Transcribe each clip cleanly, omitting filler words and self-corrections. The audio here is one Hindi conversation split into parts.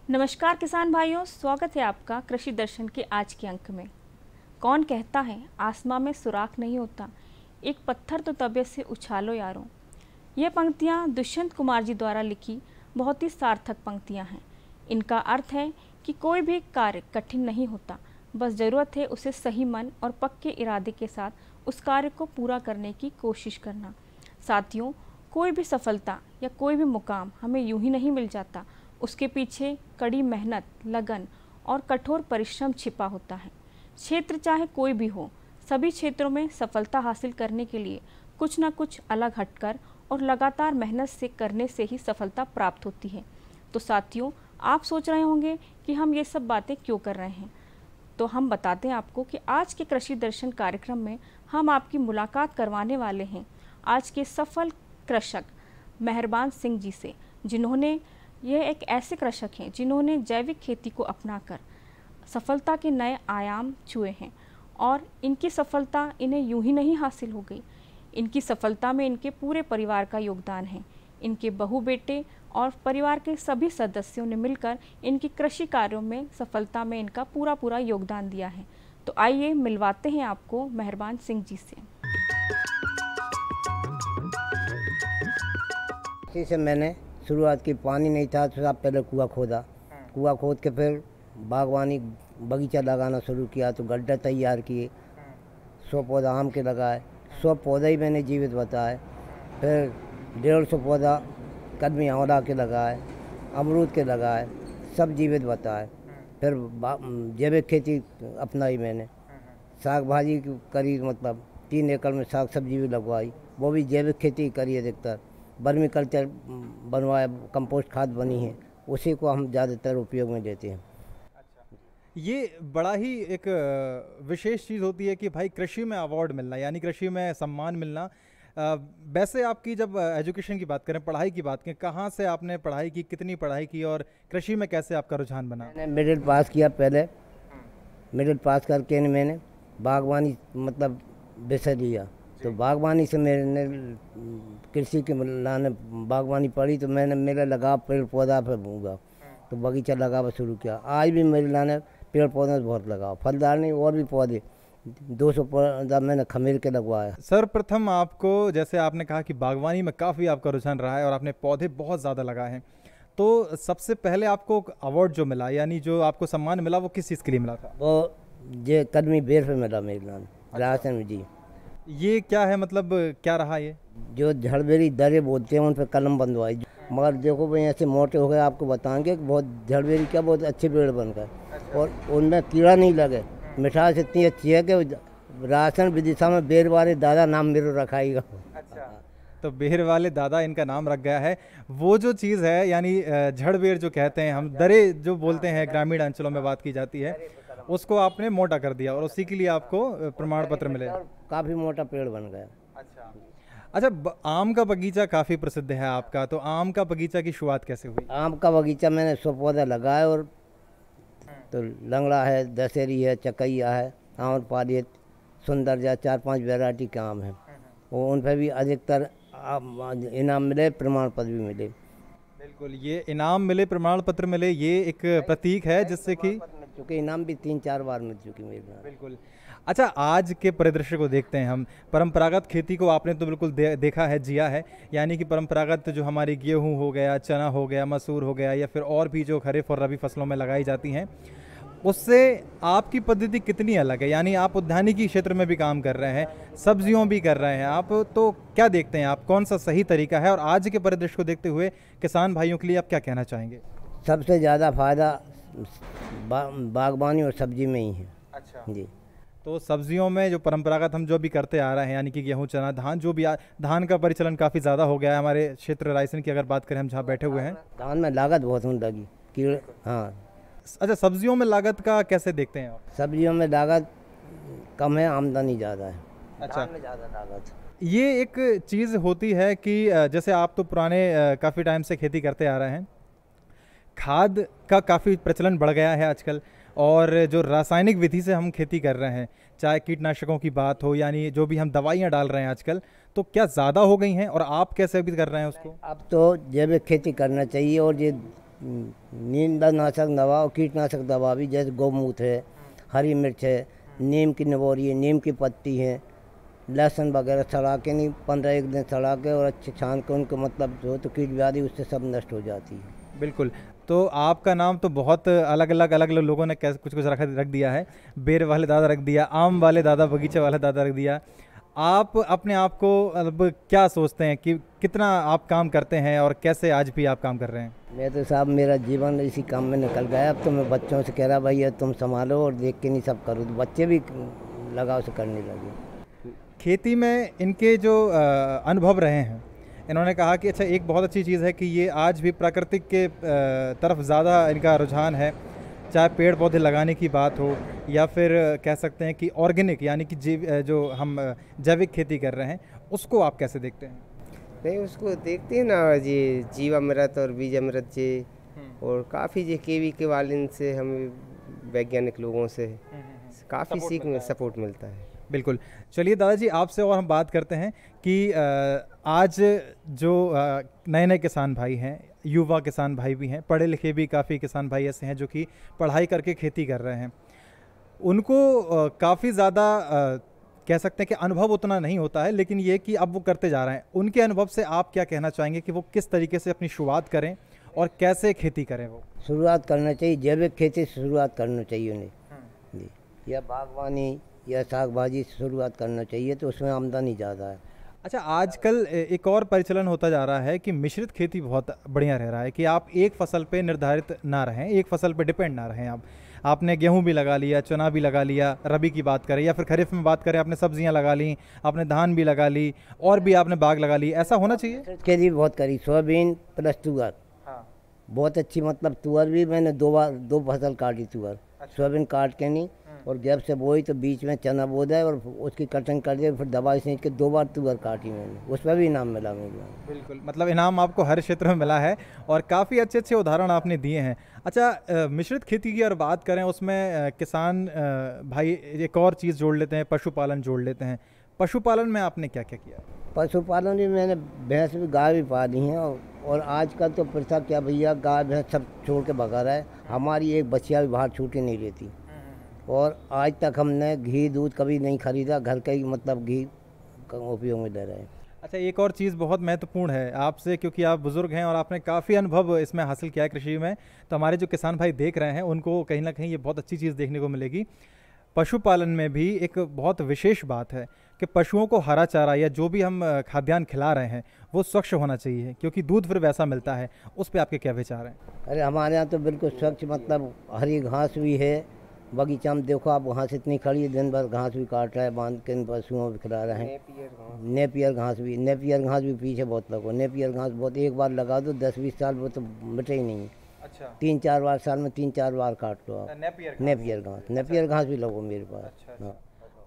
नमस्कार किसान भाइयों, स्वागत है आपका कृषि दर्शन के आज के अंक में। कौन कहता है आसमां में सुराख नहीं होता, एक पत्थर तो तबीयत से उछालो यारों। ये पंक्तियाँ दुष्यंत कुमार जी द्वारा लिखी बहुत ही सार्थक पंक्तियाँ हैं। इनका अर्थ है कि कोई भी कार्य कठिन नहीं होता, बस ज़रूरत है उसे सही मन और पक्के इरादे के साथ उस कार्य को पूरा करने की कोशिश करना। साथियों, कोई भी सफलता या कोई भी मुकाम हमें यूं ही नहीं मिल जाता, उसके पीछे कड़ी मेहनत, लगन और कठोर परिश्रम छिपा होता है। क्षेत्र चाहे कोई भी हो, सभी क्षेत्रों में सफलता हासिल करने के लिए कुछ न कुछ अलग हटकर और लगातार मेहनत से करने से ही सफलता प्राप्त होती है। तो साथियों, आप सोच रहे होंगे कि हम ये सब बातें क्यों कर रहे हैं, तो हम बताते हैं आपको कि आज के कृषि दर्शन कार्यक्रम में हम आपकी मुलाकात करवाने वाले हैं आज के सफल कृषक मेहरबान सिंह जी से, जिन्होंने यह एक ऐसे कृषक हैं जिन्होंने जैविक खेती को अपनाकर सफलता के नए आयाम छुए हैं। और इनकी सफलता इन्हें यूं ही नहीं हासिल हो गई, इनकी सफलता में इनके पूरे परिवार का योगदान है। इनके बहू बेटे और परिवार के सभी सदस्यों ने मिलकर इनकी कृषि कार्यों में सफलता में इनका पूरा योगदान दिया है। तो आइए मिलवाते हैं आपको मेहरबान सिंह जी से। इसी से मैंने शुरुआत की। पानी नहीं था तो साहब पहले कुआं खोदा, कुआं खोद के फिर बागवानी बगीचा लगाना शुरू किया। तो गड्ढा तैयार किए, 100 पौधा आम के लगाए, 100 पौधा ही मैंने जीवित बताए। फिर 150 पौधा कलमी आंवला के लगाए, अमरूद के लगाए, सब जीवित बताए। फिर जैविक खेती अपनाई मैंने, साग भाजी करी, मतलब 3 एकड़ में साग सब्जी भी लगवाई, वो भी जैविक खेती करी अधिकतर। वर्मी कल्चर बनवाया, कंपोस्ट खाद बनी है, उसी को हम ज़्यादातर उपयोग में लेते हैं। अच्छा, ये बड़ा ही एक विशेष चीज़ होती है कि भाई कृषि में अवार्ड मिलना, यानी कृषि में सम्मान मिलना। वैसे आपकी जब एजुकेशन की बात करें, पढ़ाई की बात करें, कहाँ से आपने पढ़ाई की, कितनी पढ़ाई की और कृषि में कैसे आपका रुझान बना? मैंने मिडिल पास किया पहले, मिडिल पास करके मैंने बागवानी मतलब विषय लिया। तो बागवानी से मैंने कृषि के लाने बागवानी पढ़ी, तो मैंने मेरा लगाव पेड़ पौधा पर होगा, तो बगीचा लगावा शुरू किया। आज भी मेरे लाने पेड़ पौधे से बहुत लगाव, फलदार नहीं और भी पौधे 200 पौधा मैंने खमीर के लगवाया। सर्वप्रथम आपको, जैसे आपने कहा कि बागवानी में काफ़ी आपका रुझान रहा है और आपने पौधे बहुत ज़्यादा लगाए हैं, तो सबसे पहले आपको अवार्ड जो मिला, यानी जो आपको सम्मान मिला, वो किस चीज़ के लिए मिला था? वो ये कदमी बेर पे मिला मेरे लाने, राशन में जी। ये क्या है, मतलब क्या रहा ये? जो झड़बेरी दरे बोलते हैं उन पर कलम बंधवाई। मगर देखो भाई, ऐसे मोटे हो गए, आपको बताएंगे कि बहुत झड़बेरी क्या बहुत अच्छे पेड़ बन गए। और उनमें कीड़ा नहीं लगे, मिठास इतनी अच्छी है कि राशन विदिशा में बेर वाले दादा नाम मेरे रखाएगा। अच्छा, तो बेर वाले दादा इनका नाम रख गया है। वो जो चीज़ है, यानी झड़बेर जो कहते हैं हम, दरे जो बोलते हैं ग्रामीण अंचलों में बात की जाती है, उसको आपने मोटा कर दिया और उसी के लिए आपको प्रमाण पत्र मिले। काफ़ी मोटा पेड़ बन गया। अच्छा, आम का बगीचा काफ़ी प्रसिद्ध है आपका, तो आम का बगीचा की शुरुआत कैसे हुई? आम का बगीचा मैंने 100 पौधा लगाए, और तो लंगड़ा है, दशहरी है, चकैया है, आम्रपाली है, सुंदर जा 4-5 वैरायटी के आम हैं। वो उन पर भी अधिकतर इनाम मिले, प्रमाण पत्र भी मिले। बिल्कुल, ये इनाम मिले, प्रमाण पत्र मिले, ये एक प्रतीक है जिससे कि चूँकि इनाम भी 3-4 बार मिल चुकी मेरे। बिल्कुल। अच्छा, आज के परिदृश्य को देखते हैं हम, परंपरागत खेती को आपने तो बिल्कुल देखा है, जिया है, यानी कि परंपरागत जो हमारी गेहूं हो गया, चना हो गया, मसूर हो गया, या फिर और भी जो खरीफ और रबी फसलों में लगाई जाती हैं, उससे आपकी पद्धति कितनी अलग है? यानी आप उद्यानिकी क्षेत्र में भी काम कर रहे हैं, सब्जियों भी कर रहे हैं आप, तो क्या देखते हैं आप, कौन सा सही तरीका है? और आज के परिदृश्य को देखते हुए किसान भाइयों के लिए आप क्या कहना चाहेंगे? सबसे ज़्यादा फायदा बागवानी और सब्जी में ही है। अच्छा जी। तो सब्जियों में जो परंपरागत हम जो भी करते आ रहे हैं, यानी कि गेहूं, चना, धान, जो भी धान का परिचलन काफ़ी ज़्यादा हो गया है हमारे क्षेत्र रायसेन की अगर बात करें, हम जहाँ बैठे हुए हैं। धान में लागत बहुत होने लगी, कीड़े। हाँ। अच्छा, सब्जियों में लागत का कैसे देखते हैं आप? सब्जियों में लागत कम है, आमदनी ज़्यादा है। अच्छा, में ज़्यादा लागत। ये एक चीज़ होती है कि जैसे आप तो पुराने काफ़ी टाइम से खेती करते आ रहे हैं, खाद का काफ़ी प्रचलन बढ़ गया है आजकल, और जो रासायनिक विधि से हम खेती कर रहे हैं, चाहे कीटनाशकों की बात हो, यानी जो भी हम दवाइयाँ डाल रहे हैं आजकल, तो क्या ज़्यादा हो गई हैं और आप कैसे अभी कर रहे हैं उसको? अब तो जैविक खेती करना चाहिए, और ये नींदनाशक दवा और कीटनाशक दवा भी, जैसे गौमूत्र है, हरी मिर्च है, नीम की निबोरी है, नीम की पत्ती है, लहसुन वगैरह सड़ा के, नहीं 15 दिन सड़ा के और अच्छे छान के उनको मतलब जो तो कीट व्याधि उससे सब नष्ट हो जाती है। बिल्कुल। तो आपका नाम तो बहुत अलग अलग लोगों ने कैसे कुछ कुछ रख दिया है। बेर वाले दादा रख दिया, आम वाले दादा, बगीचे वाले दादा रख दिया। आप अपने आप को अब क्या सोचते हैं कि कितना आप काम करते हैं और कैसे आज भी आप काम कर रहे हैं? मैं तो साहब मेरा जीवन इसी काम में निकल गया। अब तो मैं बच्चों से कह रहा भैया तुम संभालो और देख के नहीं सब करो, तो बच्चे भी लगाव से करने लगे। खेती में इनके जो अनुभव रहे हैं, इन्होंने कहा कि अच्छा एक बहुत अच्छी चीज़ है कि ये आज भी प्राकृतिक के तरफ ज़्यादा इनका रुझान है, चाहे पेड़ पौधे लगाने की बात हो या फिर कह सकते हैं कि ऑर्गेनिक यानी कि जो हम जैविक खेती कर रहे हैं, उसको आप कैसे देखते हैं? नहीं, उसको देखते हैं ना जी, जीवामृत और बीजामृत जी, और काफ़ी जी केवी के वाले से हमें वैज्ञानिक लोगों से काफ़ी सीख में सपोर्ट मिलता है। बिल्कुल। चलिए दादाजी, आपसे और हम बात करते हैं कि आज जो नए नए किसान भाई हैं, युवा किसान भाई भी हैं, पढ़े लिखे भी काफ़ी किसान भाई ऐसे हैं जो कि पढ़ाई करके खेती कर रहे हैं, उनको काफ़ी ज़्यादा कह सकते हैं कि अनुभव उतना नहीं होता है, लेकिन ये कि अब वो करते जा रहे हैं। उनके अनुभव से आप क्या कहना चाहेंगे कि वो किस तरीके से अपनी शुरुआत करें और कैसे खेती करें? वो शुरुआत करना चाहिए, जैविक खेती से शुरुआत करना चाहिए उन्हें जी, या बागवानी या साग भाजी से शुरुआत करना चाहिए, तो उसमें आमदनी ज़्यादा है। अच्छा, आजकल एक और परिचलन होता जा रहा है कि मिश्रित खेती बहुत बढ़िया रह रहा है, कि आप एक फसल पे निर्धारित ना रहें, एक फसल पे डिपेंड ना रहें। आपने गेहूं भी लगा लिया, चना भी लगा लिया, रबी की बात करें या फिर खरीफ में बात करें, आपने सब्जियां लगा ली, आपने धान भी लगा ली और भी आपने बाग लगा ली, ऐसा होना चाहिए। खेती भी बहुत करी, सोयाबीन प्लस तुअर, बहुत अच्छी, मतलब तुअर भी मैंने दो फसल काटी तुअर। सोयाबीन काट के नहीं, और जब से बोई तो बीच में चना बो दिया और उसकी कटिंग कर दी, फिर दवाई सींच के 2 बार तुअर काटी मैंने, उस पर भी इनाम मिला मुझे। बिल्कुल, मतलब इनाम आपको हर क्षेत्र में मिला है और काफ़ी अच्छे अच्छे उदाहरण आपने दिए हैं। अच्छा, मिश्रित खेती की अगर बात करें, उसमें किसान भाई एक और चीज़ जोड़ लेते हैं, पशुपालन जोड़ लेते हैं। पशुपालन में आपने क्या क्या किया? पशुपालन भी मैंने भैंस भी, गाय भी पाली हैं, और आजकल तो प्रथा क्या भैया, गाय भैंस सब छोड़ के भगा रहा है। हमारी एक बच्चिया भी बाहर छूट के नहीं लेती, और आज तक हमने घी दूध कभी नहीं खरीदा, घर का ही मतलब घी का उपयोग में ले रहे हैं। अच्छा, एक और चीज़ बहुत महत्वपूर्ण है आपसे, क्योंकि आप बुज़ुर्ग हैं और आपने काफ़ी अनुभव इसमें हासिल किया है कृषि में, तो हमारे जो किसान भाई देख रहे हैं उनको कहीं ना कहीं ये बहुत अच्छी चीज़ देखने को मिलेगी। पशुपालन में भी एक बहुत विशेष बात है कि पशुओं को हरा चारा या जो भी हम खाद्यान्न खिला रहे हैं वो स्वच्छ होना चाहिए, क्योंकि दूध फिर वैसा मिलता है। उस पर आपके क्या विचार हैं? अरे हमारे यहाँ तो बिल्कुल स्वच्छ, मतलब हरी घास भी है बगीचा में, देखो आप घास इतनी खड़ी है, दिन भर घास भी काट रहा है, बांध के इन पशुओं को खिला रहे हैं। नेपियर घास भी, नेपियर घास भी पीछे बहुत लगो, नेपियर घास बहुत, एक बार लगा दो 10-20 साल वो तो मिटे ही नहीं। अच्छा, 3-4 बार साल में 3-4 बार काट लो आप। नेपियर घास भी लगो मेरे पास। हाँ।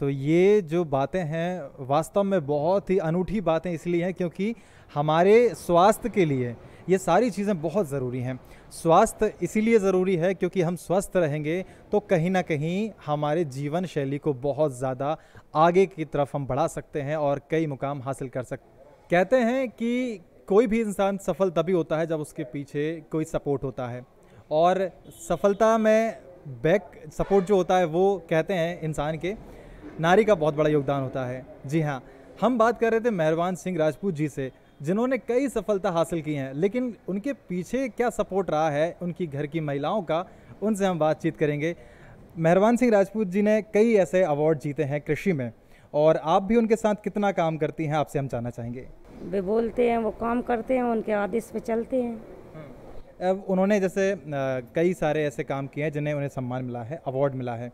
तो ये जो बातें हैं वास्तव में बहुत ही अनूठी बातें इसलिए हैं क्योंकि हमारे स्वास्थ्य के लिए ये सारी चीज़ें बहुत ज़रूरी हैं। स्वास्थ्य इसीलिए ज़रूरी है क्योंकि हम स्वस्थ रहेंगे तो कहीं ना कहीं हमारे जीवन शैली को बहुत ज़्यादा आगे की तरफ हम बढ़ा सकते हैं और कई मुकाम हासिल कर सकते। कहते हैं कि कोई भी इंसान सफल तभी होता है जब उसके पीछे कोई सपोर्ट होता है, और सफलता में बैक सपोर्ट जो होता है वो कहते हैं इंसान के नारी का बहुत बड़ा योगदान होता है। जी हाँ, हम बात कर रहे थे मेहरबान सिंह राजपूत जी से, जिन्होंने कई सफलता हासिल की हैं, लेकिन उनके पीछे क्या सपोर्ट रहा है उनकी घर की महिलाओं का, उनसे हम बातचीत करेंगे। मेहरबान सिंह राजपूत जी ने कई ऐसे अवार्ड जीते हैं कृषि में, और आप भी उनके साथ कितना काम करती हैं आपसे हम जानना चाहेंगे। वे बोलते हैं, वो काम करते हैं, उनके आदेश पे चलते हैं। अब उन्होंने जैसे कई सारे ऐसे काम किए हैं जिन्हें उन्हें सम्मान मिला है, अवार्ड मिला है,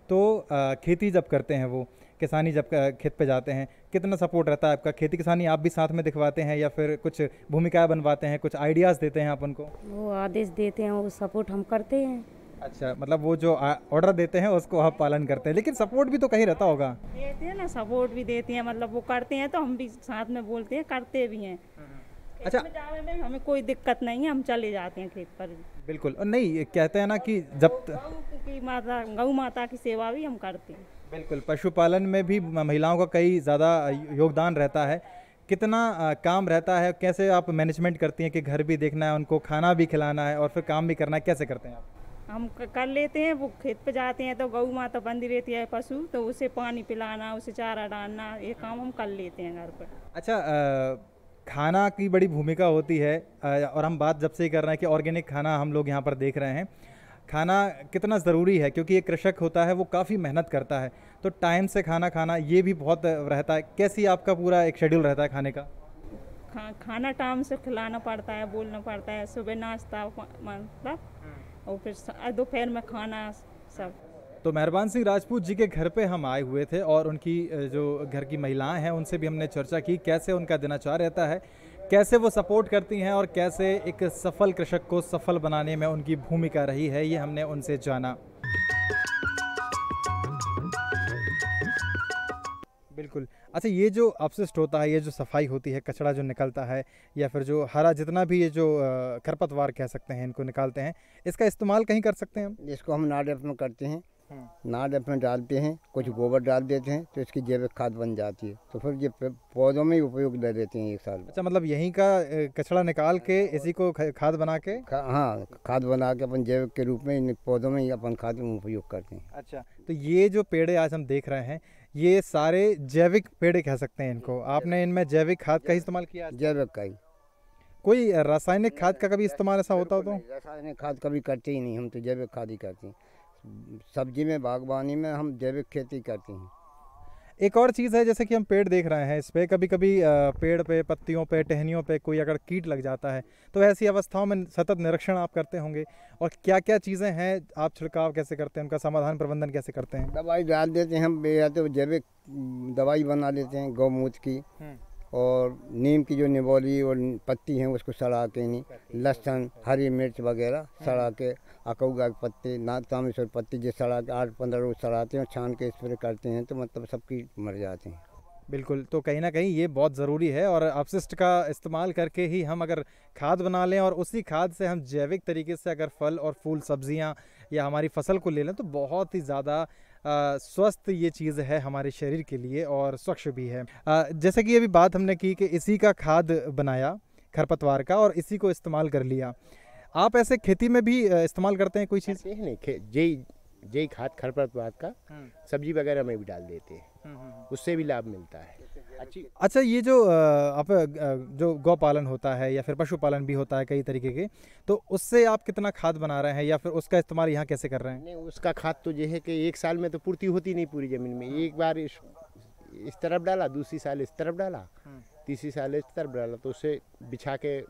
तो खेती जब करते हैं वो किसानी जब खेत पे जाते हैं, कितना सपोर्ट रहता है आपका? खेती किसानी आप भी साथ में दिखवाते हैं या फिर कुछ भूमिकाएं बनवाते हैं, कुछ आइडियाज़ देते हैं आप उनको? वो आदेश देते हैं, वो सपोर्ट हम करते हैं। अच्छा, मतलब वो जो ऑर्डर देते हैं उसको आप पालन करते हैं, लेकिन सपोर्ट भी तो कहीं रहता होगा? देते हैं ना, सपोर्ट भी देती हैं, मतलब वो करते हैं तो हम भी साथ में बोलते हैं, करते भी हैं। अच्छा, जाने में हमें कोई दिक्कत नहीं है, हम चले जाते हैं खेत पर। बिल्कुल, और नहीं कहते हैं ना कि जब गौ माता की सेवा भी हम करते हैं। बिल्कुल, पशुपालन में भी महिलाओं का कई ज़्यादा योगदान रहता है कितना काम रहता है, कैसे आप मैनेजमेंट करती हैं कि घर भी देखना है, उनको खाना भी खिलाना है और फिर काम भी करना है, कैसे करते हैं आप? हम कर लेते हैं, वो खेत पे जाते हैं तो गऊ माता बंधी रहती है पशु, तो उसे पानी पिलाना, उसे चारा डालना, ये काम हम कर लेते हैं घर पर। अच्छा, खाना की बड़ी भूमिका होती है और हम बात जब से ही कर रहे हैं कि ऑर्गेनिक खाना हम लोग यहाँ पर देख रहे हैं, खाना कितना ज़रूरी है क्योंकि एक कृषक होता है वो काफ़ी मेहनत करता है, तो टाइम से खाना खाना ये भी बहुत रहता है। कैसी आपका पूरा एक शेड्यूल रहता है खाने का? खाना टाइम से खिलाना पड़ता है, बोलना पड़ता है, सुबह नाश्ता मतलब, और फिर दोपहर में खाना सब। तो मेहरबान सिंह राजपूत जी के घर पे हम आए हुए थे और उनकी जो घर की महिलाएं हैं उनसे भी हमने चर्चा की कैसे उनका दिनचर्या रहता है, कैसे वो सपोर्ट करती हैं और कैसे एक सफल कृषक को सफल बनाने में उनकी भूमिका रही है, ये हमने उनसे जाना। बिल्कुल। अच्छा, ये जो अपशिष्ट होता है, ये जो सफाई होती है, कचरा जो निकलता है या फिर जो हरा जितना भी ये जो खरपतवार कह सकते हैं इनको निकालते हैं, इसका इस्तेमाल कहीं कर सकते हैं हम? इसको हम नाड़ में करते हैं, नाड़ में डालते हैं, कुछ गोबर डाल देते हैं तो इसकी जैविक खाद बन जाती है, तो फिर ये पौधों में ही उपयोग ले लेते हैं 1 साल। अच्छा, मतलब यहीं का कचरा निकाल के इसी को खाद बना के हाँ, खाद बना के अपन जैविक के रूप में इन पौधों में ही अपन खाद में उपयोग करते हैं। अच्छा, तो ये जो पेड़े आज हम देख रहे हैं ये सारे जैविक पेड़े कह सकते हैं इनको, आपने इनमें जैविक खाद का ही इस्तेमाल किया? जैविक का ही। कोई रासायनिक खाद का कभी इस्तेमाल ऐसा होता हो तो? रासायनिक खाद कभी करते ही नहीं, हम तो जैविक खाद ही करते हैं। सब्जी में, बागवानी में हम जैविक खेती करते हैं। एक और चीज़ है, जैसे कि हम पेड़ देख रहे हैं, इस पे कभी कभी पेड़ पे, पत्तियों पे, टहनियों पे कोई अगर कीट लग जाता है तो ऐसी अवस्थाओं में सतत निरीक्षण आप करते होंगे, और क्या क्या चीज़ें हैं, आप छिड़काव कैसे करते हैं, उनका समाधान प्रबंधन कैसे करते हैं? दवाई डाल देते हैं हम, या तो जैविक दवाई बना लेते हैं गौमूत्र की, और नीम की जो निबोली और पत्ती हैं उसको सड़ा के, नहीं लहसुन, हरी मिर्च वगैरह सड़ा के, अकौगा के पत्ते, तामेश्वर पत्ती जो सड़ा के 8-15 रोज सड़ाते हैं और छान के स्प्रे करते हैं तो मतलब सबकी मर जाते हैं। बिल्कुल, तो कहीं ना कहीं ये बहुत ज़रूरी है और अपशिष्ट का इस्तेमाल करके ही हम अगर खाद बना लें और उसी खाद से हम जैविक तरीके से अगर फल और फूल, सब्जियां या हमारी फसल को ले लें तो बहुत ही ज़्यादा स्वस्थ ये चीज़ है हमारे शरीर के लिए और स्वच्छ भी है। जैसे कि अभी बात हमने की कि इसी का खाद बनाया खरपतवार का और इसी को इस्तेमाल कर लिया, आप ऐसे खेती में भी इस्तेमाल करते हैं कोई चीज़? नहीं, जय खाद खरपतवार का सब्जी वगैरह में भी डाल देते हैं, उससे भी लाभ मिलता है। अच्छा, ये जो आप जो गौ पालन होता है या फिर पशुपालन भी होता है कई तरीके के, तो उससे आप कितना खाद बना रहे हैं या फिर उसका इस्तेमाल यहाँ कैसे कर रहे हैं? नहीं, उसका खाद तो ये है कि 1 साल में तो पूर्ति होती नहीं पूरी ज़मीन में, एक बार इस तरफ डाला, दूसरी साल इस तरफ डाला, तीसरी साल इस तरफ डाला, तो उससे बिछा के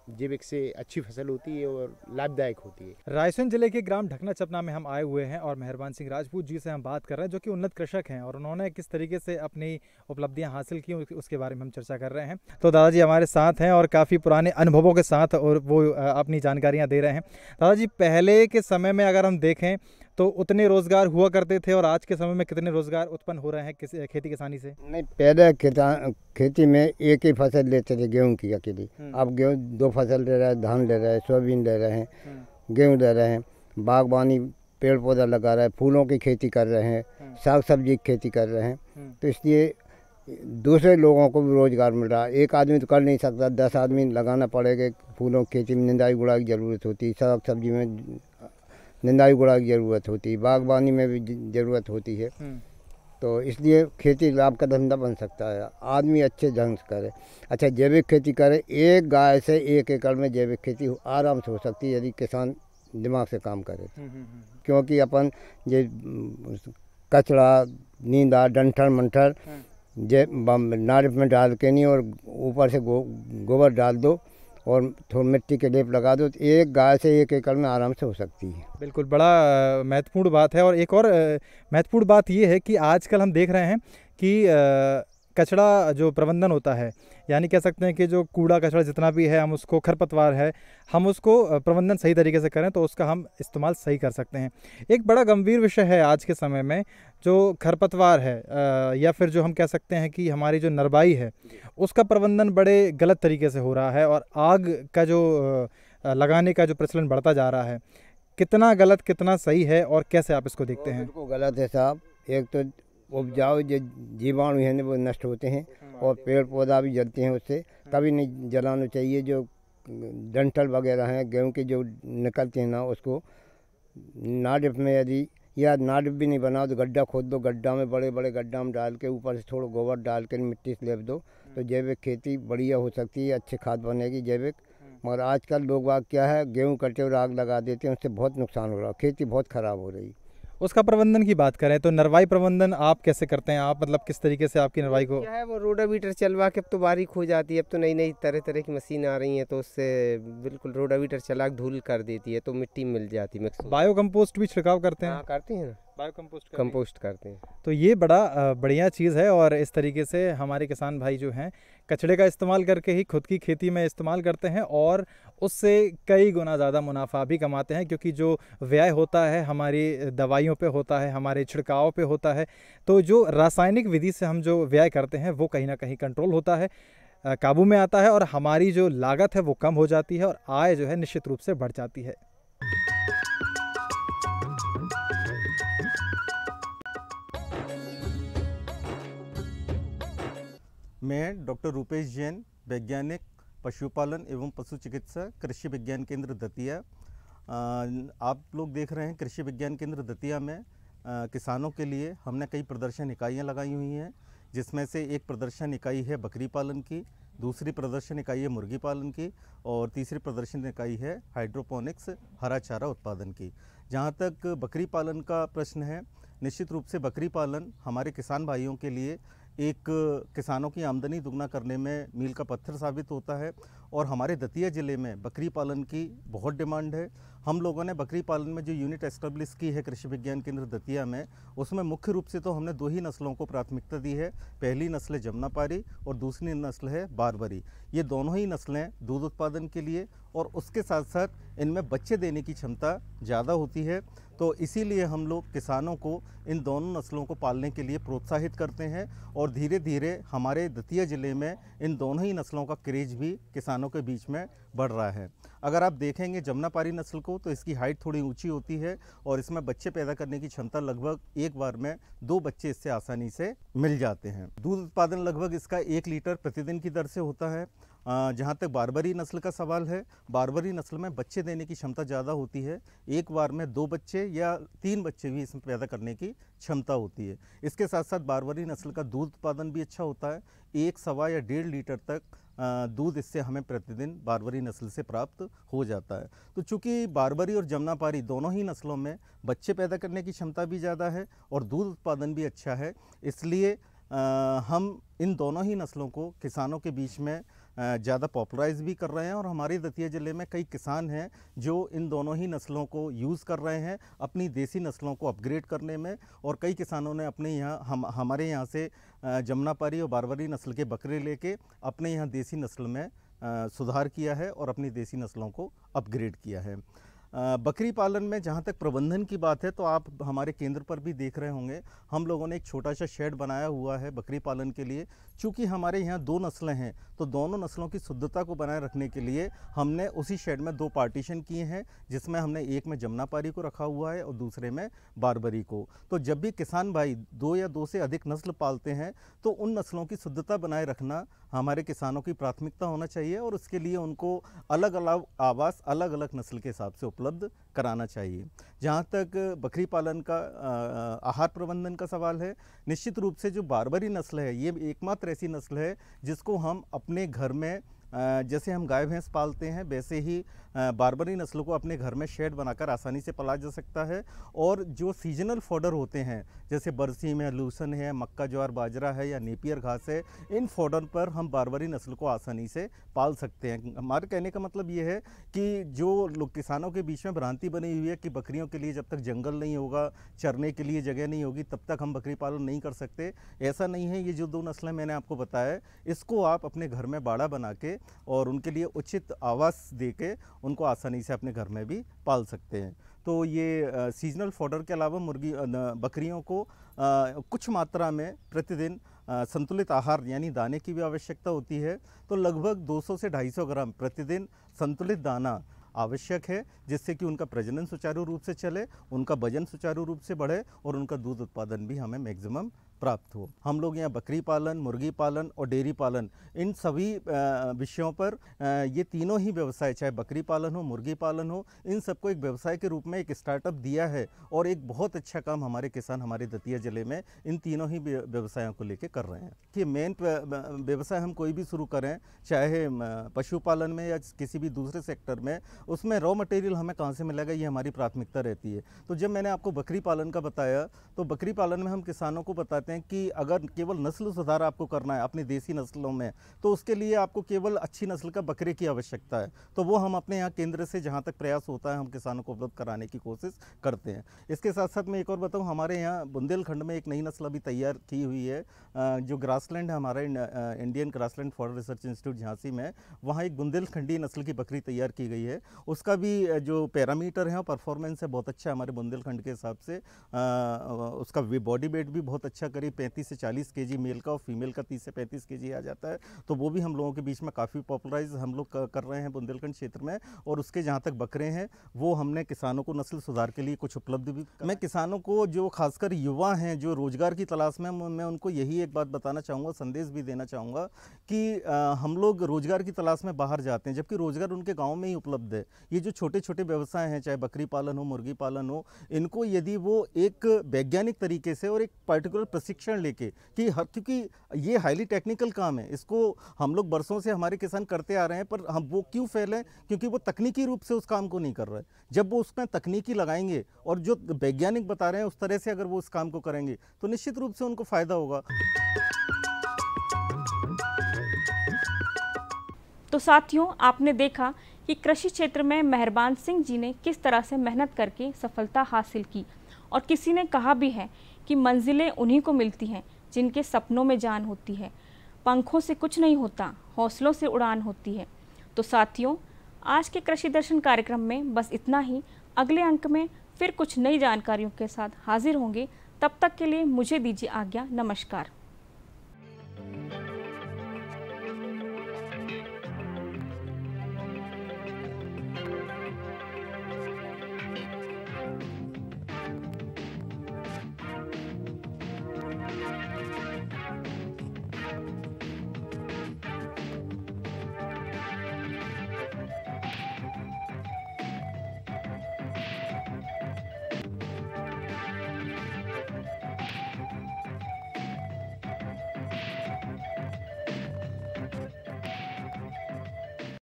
जैविक से अच्छी फसल होती है और लाभदायक होती है। रायसेन जिले के ग्राम ढकना चपना में हम आए हुए हैं और मेहरबान सिंह राजपूत जी से हम बात कर रहे हैं जो कि उन्नत कृषक हैं और उन्होंने किस तरीके से अपनी उपलब्धियां हासिल की उसके बारे में हम चर्चा कर रहे हैं। तो दादाजी हमारे साथ हैं और काफ़ी पुराने अनुभवों के साथ और वो अपनी जानकारियाँ दे रहे हैं। दादाजी, पहले के समय में अगर हम देखें तो उतने रोजगार हुआ करते थे और आज के समय में कितने रोजगार उत्पन्न हो रहे हैं खेती किसानी से? नहीं, पहले खेती में एक ही फसल लेते थे, गेहूं की अकेली। अब गेहूं 2 फसल ले रहे हैं, धान ले रहे हैं, सोयाबीन ले रहे हैं, गेहूं ले रहे हैं, बागवानी पेड़ पौधा लगा रहे हैं, फूलों की खेती कर रहे हैं, साग सब्जी की खेती कर रहे हैं, तो इसलिए दूसरे लोगों को भी रोजगार मिल रहा है। एक आदमी तो कर नहीं सकता, 10 आदमी लगाना पड़ेगा। फूलों की खेती में निंदाई गुड़ाई की ज़रूरत होती है, साग सब्जी में निंदाई गुड़ाई की ज़रूरत होती है, बागवानी में भी ज़रूरत होती है, तो इसलिए खेती लाभ का धंधा बन सकता है, आदमी अच्छे ढंग से करे। अच्छा, जैविक खेती करे, एक गाय से 1 एकड़ में जैविक खेती आराम से हो सकती है यदि किसान दिमाग से काम करे, क्योंकि अपन ये कचरा, नींदा, डंठल मंठल नारियल में डाल के नहीं और ऊपर से गोबर डाल दो और थोड़ी मिट्टी के लेप लगा दो, तो एक गाय से 1 एकड़ में आराम से हो सकती है। बिल्कुल, बड़ा महत्वपूर्ण बात है। और एक और महत्वपूर्ण बात ये है कि आजकल हम देख रहे हैं कि कचरा जो प्रबंधन होता है, यानी कह सकते हैं कि जो कूड़ा कचरा जितना भी है हम उसको, खरपतवार है, हम उसको प्रबंधन सही तरीके से करें तो उसका हम इस्तेमाल सही कर सकते हैं। एक बड़ा गंभीर विषय है आज के समय में जो खरपतवार है या फिर जो हम कह सकते हैं कि हमारी जो नरवाई है उसका प्रबंधन बड़े गलत तरीके से हो रहा है और आग का जो लगाने का जो प्रचलन बढ़ता जा रहा है, कितना गलत कितना सही है और कैसे आप इसको देखते हैं? बिल्कुल गलत है साहब। एक तो उपजाऊ जो जीवाणु हैं वो नष्ट होते हैं और पेड़ पौधा भी जलते हैं उससे। कभी नहीं जलाना चाहिए। जो डंठल वगैरह हैं गेहूं के जो निकलते हैं ना, उसको नाडिप में यदि या नाडिप भी नहीं बनाओ तो गड्ढा खोद दो, गड्ढा में बड़े बड़े गड्ढा में डाल के ऊपर से थोड़ा गोबर डाल के मिट्टी से लेप दो तो जैविक खेती बढ़िया हो सकती है, अच्छी खाद बनेगी जैविक। मगर आजकल लोग बाग क्या है, गेहूं कटे और आग लगा देते हैं, उससे बहुत नुकसान हो रहा है, खेती बहुत ख़राब हो रही। उसका प्रबंधन की बात करें तो नरवाई प्रबंधन आप कैसे करते हैं? आप मतलब किस तरीके से आपकी नरवाई को? क्या है वो रोडावीटर चलवा के अब तो बारीक हो जाती है। अब तो नई नई तरह तरह की मशीन आ रही हैं तो उससे बिल्कुल रोडावीटर चला के धूल कर देती है तो मिट्टी मिल जाती है। बायो कंपोस्ट भी छिड़काव करते हैं? हाँ करते हैं ना, बायो कंपोस्ट करते हैं। तो ये बड़ा बढ़िया चीज़ है और इस तरीके से हमारे किसान भाई जो हैं कचड़े का इस्तेमाल करके ही खुद की खेती में इस्तेमाल करते हैं और उससे कई गुना ज़्यादा मुनाफा भी कमाते हैं, क्योंकि जो व्यय होता है हमारी दवाइयों पे होता है, हमारे छिड़काव पे होता है, तो जो रासायनिक विधि से हम जो व्यय करते हैं वो कहीं ना कहीं कंट्रोल होता है, काबू में आता है और हमारी जो लागत है वो कम हो जाती है और आय जो है निश्चित रूप से बढ़ जाती है। मैं डॉक्टर रूपेश जैन, वैज्ञानिक पशुपालन एवं पशु चिकित्सा, कृषि विज्ञान केंद्र दतिया। आप लोग देख रहे हैं कृषि विज्ञान केंद्र दतिया में किसानों के लिए हमने कई प्रदर्शन इकाइयाँ लगाई हुई हैं, जिसमें से एक प्रदर्शन इकाई है बकरी पालन की, दूसरी प्रदर्शन इकाई है मुर्गी पालन की और तीसरी प्रदर्शन इकाई है हाइड्रोपोनिक्स हरा चारा उत्पादन की। जहाँ तक बकरी पालन का प्रश्न है, निश्चित रूप से बकरी पालन हमारे किसान भाइयों के लिए एक किसानों की आमदनी दुगना करने में मील का पत्थर साबित होता है और हमारे दतिया ज़िले में बकरी पालन की बहुत डिमांड है। हम लोगों ने बकरी पालन में जो यूनिट एस्टेब्लिश की है कृषि विज्ञान केंद्र दतिया में, उसमें मुख्य रूप से तो हमने दो ही नस्लों को प्राथमिकता दी है। पहली नस्ल है जमुनापारी और दूसरी नस्ल है बारबरी। ये दोनों ही नस्लें दूध उत्पादन के लिए और उसके साथ साथ इनमें बच्चे देने की क्षमता ज़्यादा होती है, तो इसीलिए हम लोग किसानों को इन दोनों नस्लों को पालने के लिए प्रोत्साहित करते हैं और धीरे धीरे हमारे दतिया ज़िले में इन दोनों ही नस्लों का क्रेज भी किसानों के बीच में बढ़ रहा है। अगर आप देखेंगे जमुनापारी नस्ल को तो इसकी हाइट थोड़ी ऊंची होती है और इसमें बच्चे पैदा करने की क्षमता लगभग एक बार में 2 बच्चे इससे आसानी से मिल जाते हैं। दूध उत्पादन लगभग इसका 1 लीटर प्रतिदिन की दर से होता है। जहाँ तक बारबरी नस्ल का सवाल है, बारबरी नस्ल में बच्चे देने की क्षमता ज़्यादा होती है, एक बार में 2 बच्चे या 3 बच्चे भी इसमें पैदा करने की क्षमता होती है। इसके साथ साथ बारबरी नस्ल का दूध उत्पादन भी अच्छा होता है, 1, सवा या 1.5 लीटर तक दूध इससे हमें प्रतिदिन बारबरी नस्ल से प्राप्त हो जाता है। तो चूँकि बारबरी और जमुनापारी दोनों ही नस्लों में बच्चे पैदा करने की क्षमता भी ज़्यादा है और दूध उत्पादन भी अच्छा है, इसलिए हम इन दोनों ही नस्लों को किसानों के बीच में ज़्यादा पॉपुलराइज भी कर रहे हैं और हमारे दतिया ज़िले में कई किसान हैं जो इन दोनों ही नस्लों को यूज़ कर रहे हैं अपनी देसी नस्लों को अपग्रेड करने में। और कई किसानों ने अपने यहाँ हमारे यहाँ से जमुनापारी और बारबरी नस्ल के बकरे लेके अपने यहाँ देसी नस्ल में सुधार किया है और अपनी देसी नस्लों को अपग्रेड किया है। बकरी पालन में जहाँ तक प्रबंधन की बात है तो आप हमारे केंद्र पर भी देख रहे होंगे, हम लोगों ने एक छोटा सा शेड बनाया हुआ है बकरी पालन के लिए। चूँकि हमारे यहाँ 2 नस्लें हैं तो दोनों नस्लों की शुद्धता को बनाए रखने के लिए हमने उसी शेड में 2 पार्टीशन किए हैं, जिसमें हमने एक में जमुनापारी को रखा हुआ है और दूसरे में बारबरी को। तो जब भी किसान भाई 2 या 2 से अधिक नस्ल पालते हैं तो उन नस्लों की शुद्धता बनाए रखना हमारे किसानों की प्राथमिकता होना चाहिए और उसके लिए उनको अलग अलग आवास अलग अलग नस्ल के हिसाब से उपलब्ध कराना चाहिए। जहाँ तक बकरी पालन का आहार प्रबंधन का सवाल है, निश्चित रूप से जो बारबरी नस्ल है ये एकमात्र ऐसी नस्ल है जिसको हम अपने घर में जैसे हम गाय भैंस पालते हैं वैसे ही बारबरी नस्ल को अपने घर में शेड बनाकर आसानी से पाला जा सकता है। और जो सीजनल फॉडर होते हैं जैसे बरसीम है, लूसन है, मक्का ज्वार बाजरा है या नेपियर घास है, इन फॉडर पर हम बारबरी नस्ल को आसानी से पाल सकते हैं। हमारे कहने का मतलब ये है कि जो लोग किसानों के बीच में भ्रांति बनी हुई है कि बकरियों के लिए जब तक जंगल नहीं होगा, चरने के लिए जगह नहीं होगी, तब तक हम बकरी पालन नहीं कर सकते, ऐसा नहीं है। ये जो 2 नस्लें मैंने आपको बताया, इसको आप अपने घर में बाड़ा बना के और उनके लिए उचित आवास दे के उनको आसानी से अपने घर में भी पाल सकते हैं। तो ये सीजनल फॉडर के अलावा बकरियों को कुछ मात्रा में प्रतिदिन संतुलित आहार यानी दाने की भी आवश्यकता होती है। तो लगभग 200 से 250 ग्राम प्रतिदिन संतुलित दाना आवश्यक है, जिससे कि उनका प्रजनन सुचारू रूप से चले, उनका वजन सुचारू रूप से बढ़े और उनका दूध उत्पादन भी हमें मैक्सिमम प्राप्त हो। हम लोग यहाँ बकरी पालन, मुर्गी पालन और डेयरी पालन, इन सभी विषयों पर ये तीनों ही व्यवसाय, चाहे बकरी पालन हो, मुर्गी पालन हो, इन सबको एक व्यवसाय के रूप में एक स्टार्टअप दिया है और एक बहुत अच्छा काम हमारे किसान हमारे दतिया ज़िले में इन तीनों ही व्यवसायों को लेकर कर रहे हैं। कि मेन व्यवसाय हम कोई भी शुरू करें, चाहे पशुपालन में या किसी भी दूसरे सेक्टर में, उसमें रॉ मटेरियल हमें कहाँ से मिलेगा, ये हमारी प्राथमिकता रहती है। तो जब मैंने आपको बकरी पालन का बताया, तो बकरी पालन में हम किसानों को बताते हैं कि अगर केवल नस्ल सुधार आपको करना है अपनी देसी नस्लों में, तो उसके लिए आपको केवल अच्छी नस्ल का बकरे की आवश्यकता है। तो वो हम अपने यहाँ केंद्र से जहाँ तक प्रयास होता है हम किसानों को उपलब्ध कराने की कोशिश करते हैं। इसके साथ साथ मैं एक और बताऊँ, हमारे यहाँ बुंदेलखंड में एक नई नस्ल अभी तैयार की हुई है, जो ग्रासलैंड है हमारा Indian grassland forest research institute Jhansi में, वहाँ एक बुंदेलखंडी नस्ल की बकरी तैयार की गई है। उसका भी जो पैरामीटर है और परफॉर्मेंस है बहुत अच्छा है हमारे बुंदेलखंड के हिसाब से। उसका बॉडी वेट भी बहुत अच्छा, करीब 35 से 40 केजी मेल का और फीमेल का 30 से 35 केजी आ जाता है। तो वो भी हम लोगों के बीच में काफ़ी पॉपुलराइज हम लोग कर रहे हैं बुंदेलखंड क्षेत्र में। और उसके जहाँ तक बकरे हैं वो हमने किसानों को नस्ल सुधार के लिए कुछ उपलब्धि भी, मैं किसानों को जो खासकर युवा हैं जो रोजगार की तलाश में, मैं उनको यही एक बात बताना चाहूँगा, संदेश भी देना चाहूँगा कि हम लोग रोजगार की तलाश में बाहर जाते हैं जबकि रोजगार उनके गाँव में ही उपलब्ध है। ये जो छोटे छोटे व्यवसाय हैं, चाहे बकरी पालन हो, मुर्गी पालन हो, इनको यदि वो एक वैज्ञानिक तरीके से और एक पर्टिकुलर प्रशिक्षण लेके कि क्योंकि ये हाईली टेक्निकल काम है, इसको हम लोग बरसों से हमारे किसान करते आ रहे हैं, पर हम वो क्यों फेल हैं, क्योंकि वो तकनीकी रूप से उस काम को नहीं कर रहे। जब वो उसमें तकनीकी लगाएंगे और जो वैज्ञानिक बता रहे हैं उस तरह से अगर वो उस काम को करेंगे तो निश्चित रूप से उनको फायदा होगा। तो साथियों, आपने देखा कि कृषि क्षेत्र में मेहरबान सिंह जी ने किस तरह से मेहनत करके सफलता हासिल की, और किसी ने कहा भी है कि मंजिलें उन्हीं को मिलती हैं जिनके सपनों में जान होती है। पंखों से कुछ नहीं होता, हौसलों से उड़ान होती है। तो साथियों, आज के कृषि दर्शन कार्यक्रम में बस इतना ही। अगले अंक में फिर कुछ नई जानकारियों के साथ हाजिर होंगे। तब तक के लिए मुझे दीजिए आज्ञा। नमस्कार।